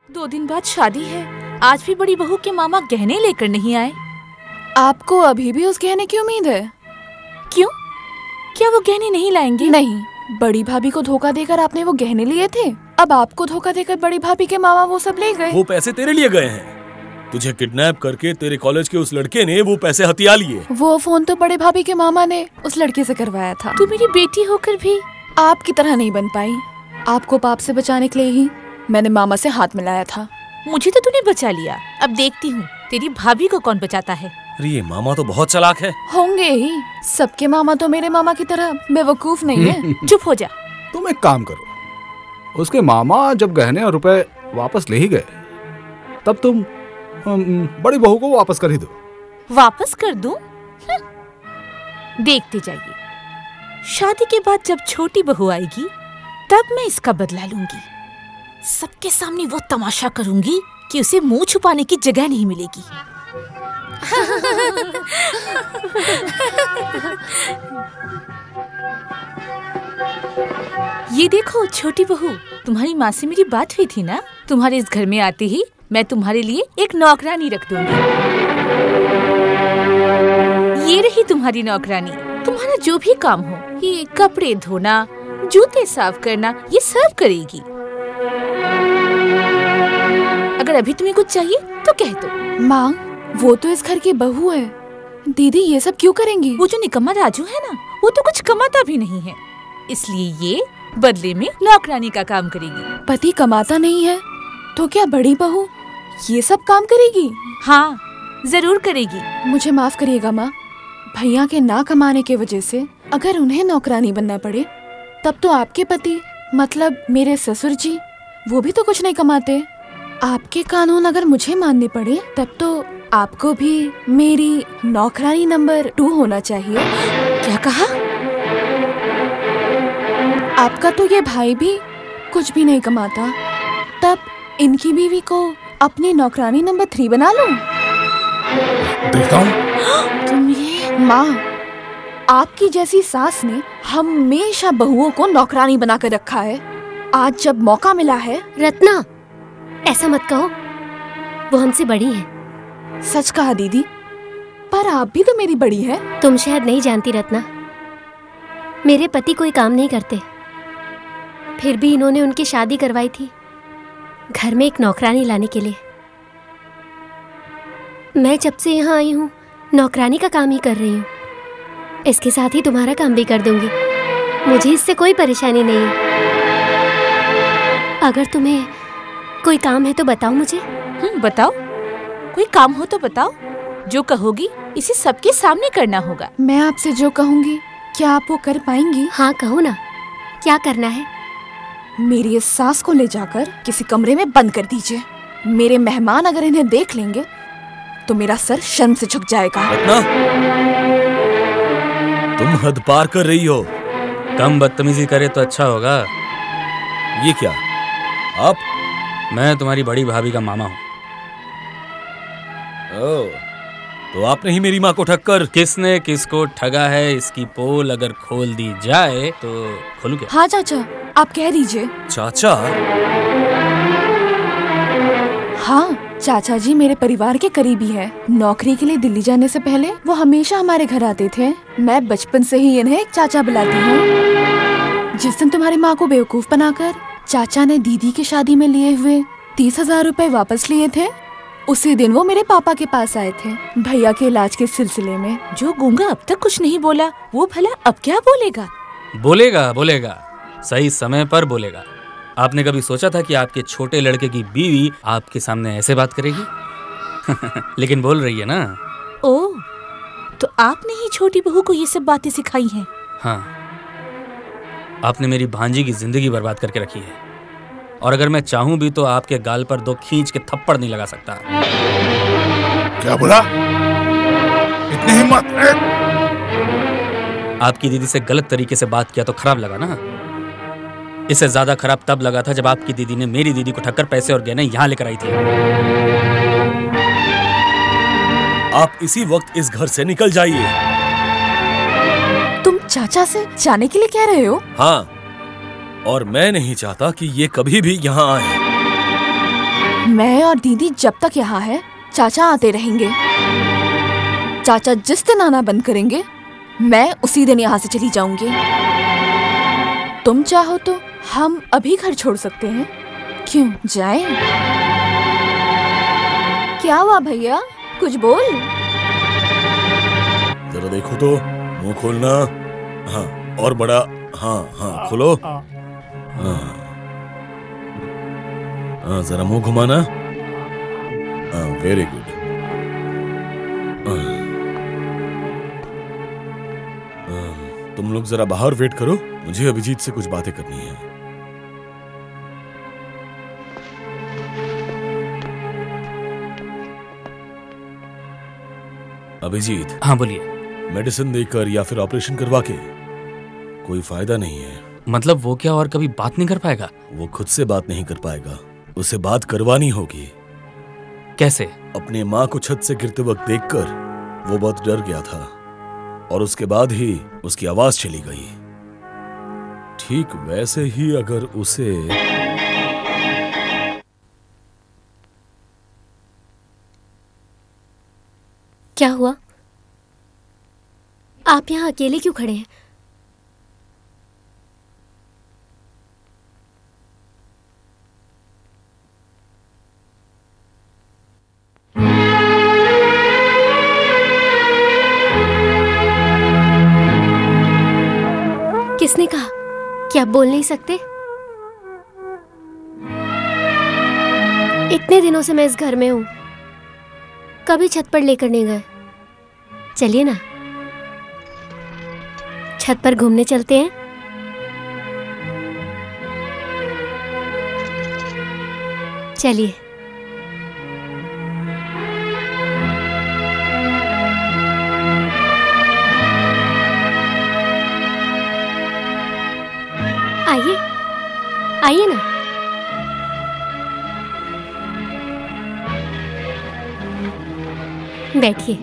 2 दिन बाद शादी है, आज भी बड़ी बहू के मामा गहने लेकर नहीं आए। आपको अभी भी उस गहने की उम्मीद है? क्यों? क्या वो गहने नहीं लाएंगे? नहीं, बड़ी भाभी को धोखा देकर आपने वो गहने लिए थे, अब आपको धोखा देकर बड़ी भाभी के मामा वो सब ले गए। वो पैसे तेरे लिए गए हैं। तुझे किडनैप करके तेरे कॉलेज के उस लड़के ने वो पैसे हथिया लिए। वो फोन तो बड़े भाभी के मामा ने उस लड़के से करवाया था। तू मेरी बेटी होकर भी आपकी तरह नहीं बन पाई। आपको पाप से बचाने के लिए ही मैंने मामा से हाथ मिलाया था। मुझे तो तूने बचा लिया, अब देखती हूँ तेरी भाभी को कौन बचाता है। अरे ये मामा तो बहुत चालाक है। होंगे ही, सबके मामा तो मेरे मामा की तरह बेवकूफ नहीं है। चुप हो जा। तुम एक काम करो, उसके मामा जब गहने और रुपए वापस ले ही गए, तब तुम बड़ी बहू को वापस कर ही दो। वापस कर दूं? देखते जाइए, शादी के बाद जब छोटी बहू आएगी तब मैं इसका बदला लूंगी। सबके सामने वो तमाशा करूंगी कि उसे मुंह छुपाने की जगह नहीं मिलेगी। ये देखो छोटी बहू, तुम्हारी माँ से मेरी बात हुई थी ना, तुम्हारे इस घर में आते ही मैं तुम्हारे लिए एक नौकरानी रख दूंगी। ये रही तुम्हारी नौकरानी। तुम्हारा जो भी काम हो, ये कपड़े धोना, जूते साफ करना, ये सब करेगी। अगर अभी तुम्हें कुछ चाहिए तो कह दो। माँ, वो तो इस घर की बहू है, दीदी ये सब क्यों करेंगी? वो जो निकम्मा राजू है ना, वो तो कुछ कमाता भी नहीं है, इसलिए ये बदले में नौकरानी का काम करेगी। पति कमाता नहीं है तो क्या बड़ी बहू ये सब काम करेगी? हाँ, जरूर करेगी। मुझे माफ करिएगा माँ, भैया के ना कमाने के वजह से अगर उन्हें नौकरानी बनना पड़े, तब तो आपके पति मतलब मेरे ससुर जी, वो भी तो कुछ नहीं कमाते। आपके कानून अगर मुझे मानने पड़े, तब तो आपको भी मेरी नौकरानी नंबर 2 होना चाहिए। क्या कहा? आपका तो ये भाई भी कुछ भी नहीं कमाता, तब इनकी बीवी को अपनी नौकरानी नंबर 3 बना लूं? देखता हूँ। तुम ये माँ, आपकी जैसी सास ने हमेशा बहुओं को नौकरानी बना कर रखा है। आज जब मौका मिला है। रत्ना, ऐसा मत कहो, वो हमसे बड़ी है। सच कहा दीदी, पर आप भी तो मेरी बड़ी है। तुम शायद नहीं जानती रत्ना, मेरे पति कोई काम नहीं करते, फिर भी इन्होंने उनकी शादी करवाई थी घर में एक नौकरानी लाने के लिए। मैं जब से यहाँ आई हूँ नौकरानी का काम ही कर रही हूँ। इसके साथ ही तुम्हारा काम भी कर दूंगी, मुझे इससे कोई परेशानी नहीं है। अगर तुम्हें कोई काम है तो बताओ मुझे। बताओ, कोई काम हो तो बताओ। जो कहोगी इसे सबके सामने करना होगा। मैं आपसे जो कहूँगी क्या आप वो कर पाएंगी? हाँ कहो ना, क्या करना है? मेरी इस सास को ले जाकर किसी कमरे में बंद कर दीजिए। मेरे मेहमान अगर इन्हें देख लेंगे तो मेरा सर शर्म से झुक जाएगा। रत्ना, तुम हद पार कर रही हो। कम बदतमीजी करे तो अच्छा होगा। ये क्या? आप? मैं तुम्हारी बड़ी भाभी का मामा हूँ। तो आपने ही मेरी माँ को ठक्कर। किसने किसको ठगा है, इसकी पोल अगर खोल दी जाए तो खोलूं क्या? हाँ चाचा, आप कह दीजिए। चाचा? हाँ, चाचा जी मेरे परिवार के करीबी है। नौकरी के लिए दिल्ली जाने से पहले वो हमेशा हमारे घर आते थे। मैं बचपन से ही इन्हें एक चाचा बुलाती हूँ। जिस दिन तुम्हारी माँ को बेवकूफ बनाकर चाचा ने दीदी की शादी में लिए हुए 30,000 रुपए वापस लिए थे, उसी दिन वो मेरे पापा के पास आए थे भैया के इलाज के सिलसिले में। जो गूंगा अब तक कुछ नहीं बोला, वो भला अब क्या बोलेगा? बोलेगा, बोलेगा, सही समय पर बोलेगा। आपने कभी सोचा था कि आपके छोटे लड़के की बीवी आपके सामने ऐसे बात करेगी? लेकिन बोल रही है ना। ओह, तो आपने ही छोटी बहू को ये सब बातें सिखाई हैं? हाँ, आपने मेरी भांजी की जिंदगी बर्बाद करके रखी है, और अगर मैं चाहूं भी तो आपके गाल पर 2 खींच के थप्पड़ नहीं लगा सकता। क्या बोला? इतनी हिम्मत? आपकी दीदी से गलत तरीके से बात किया तो खराब लगा ना? इससे ज्यादा खराब तब लगा था जब आपकी दीदी ने मेरी दीदी को ठक्कर पैसे और गहने यहाँ लेकर आई थी। आप इसी वक्त इस घर से निकल जाइए। तुम चाचा से जाने के लिए कह रहे हो? हाँ, और मैं नहीं चाहता कि ये कभी भी यहाँ आए। मैं और दीदी जब तक यहाँ है चाचा आते रहेंगे। चाचा जिस दिन आना बंद करेंगे मैं उसी दिन यहाँ से चली जाऊंगी। तुम चाहो तो हम अभी घर छोड़ सकते हैं, क्यों जाएं? क्या हुआ भैया, कुछ बोल। जरा देखो तो, मुंह खोलना। हाँ, और बड़ा। हाँ हाँ, खोलो। हाँ हाँ, जरा मुंह घुमाना। हाँ, वेरी गुड। तुम लोग जरा बाहर वेट करो, मुझे अभिजीत से कुछ बातें करनी है। अभिजीत। हाँ बोलिए। मेडिसिन देकर या फिर ऑपरेशन करवा के कोई फायदा नहीं है। मतलब वो क्या और कभी बात नहीं कर पाएगा? वो खुद से बात नहीं कर पाएगा, उसे बात करवानी होगी। कैसे? अपने माँ को छत से गिरते वक्त देखकर वो बहुत डर गया था और उसके बाद ही उसकी आवाज चली गई। ठीक वैसे ही अगर उसे क्या हुआ? आप यहाँ अकेले क्यों खड़े हैं? किसने कहा कि आप बोल नहीं सकते? इतने दिनों से मैं इस घर में हूं, कभी छत पर लेकर नहीं गए। चलिए ना, छत पर घूमने चलते हैं। चलिए। आइए आइए ना। बैठिए।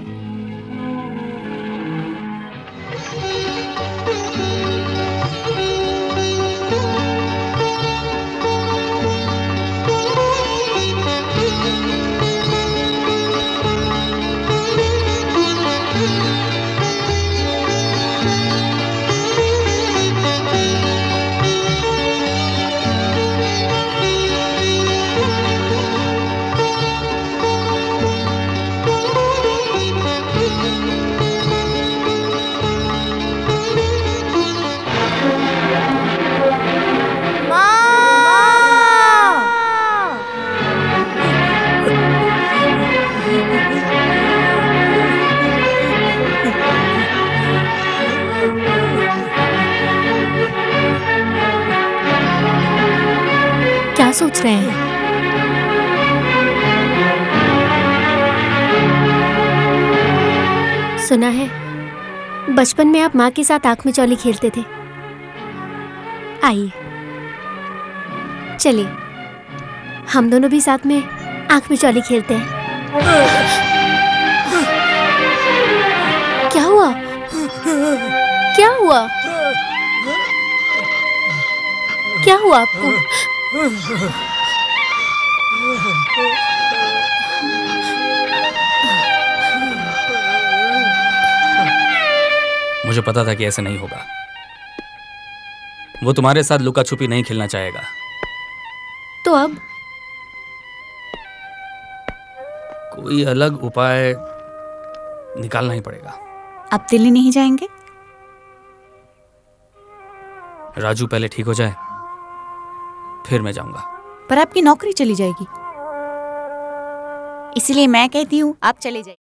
क्या सोच रहे हैं? सुना है बचपन में आप माँ के साथ आंख मिचौली खेलते थे। आइए, चलिए हम दोनों भी साथ में आंख मिचौली खेलते हैं। क्या हुआ? क्या हुआ? क्या हुआ आपको? मुझे पता था कि ऐसे नहीं होगा। वो तुम्हारे साथ लुका छुपी नहीं खेलना चाहेगा। तो अब कोई अलग उपाय निकालना ही पड़ेगा। आप दिल्ली नहीं जाएंगे? राजू पहले ठीक हो जाए फिर मैं जाऊंगा। पर आपकी नौकरी चली जाएगी, इसलिए मैं कहती हूँ आप चले जाइए।